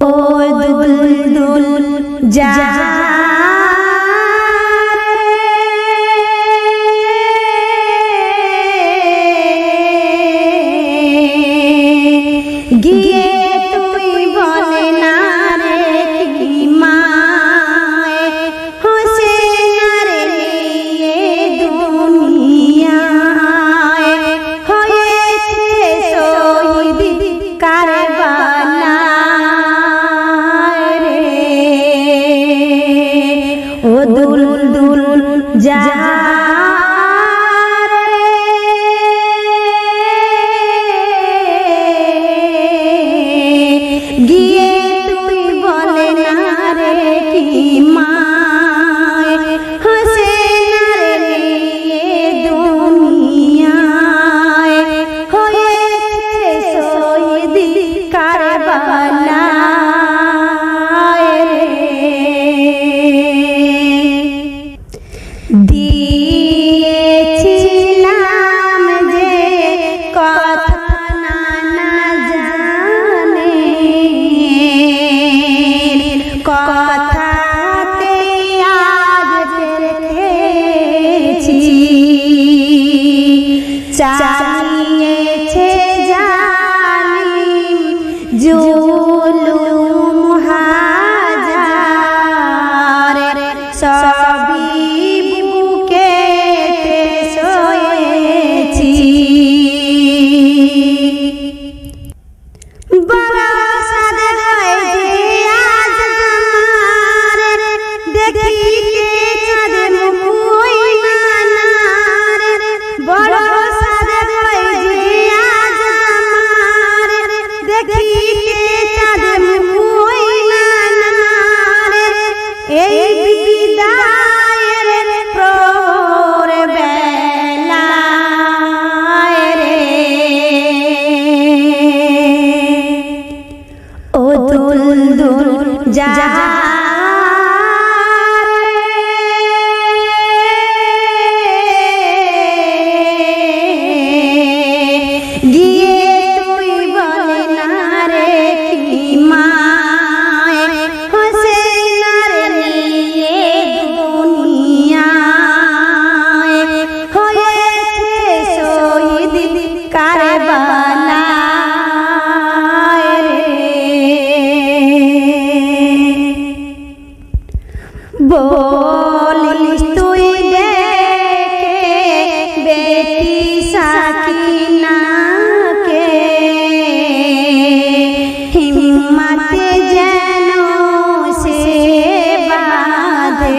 ও দুলদুল যা গিয়ে তুই বলে না রে কি মায় হোসেন নিয়ে দুনিয়ায় হয়েছে শহীদ কারবালায় রে। ও দুলদুল যা গিয়ে তুই বলে না রে কি মায় হোসেন নিয়ে দুনিয়ায় হয়েছে শহীদ কারবালায় রে। দিয়েছিলাম যে কথা না জানে কথাতে আজ রেখেছি চালিয়েছে জালিম জুলুম হাজার সবই বুকে সয়েছি বড় সাদে হয় যে আজ আমার দেখিতে চাঁদে মুখই নানার বড় সাদে হয় যে আজ আমার দেখিতে চাঁদে মুখই নানার এই বিদায়ের প্রহর বেলায় রে। ও দুলদুল যা গিয়ে তুই বলে না রে কি মায় হোসেন নিয়ে দুনিয়ায় হয়েছে শহীদ কারবালায় রে। বলিস তুই ডেকে বেটি সাকিনাকে হিম্মতে যেন সে বাঁধে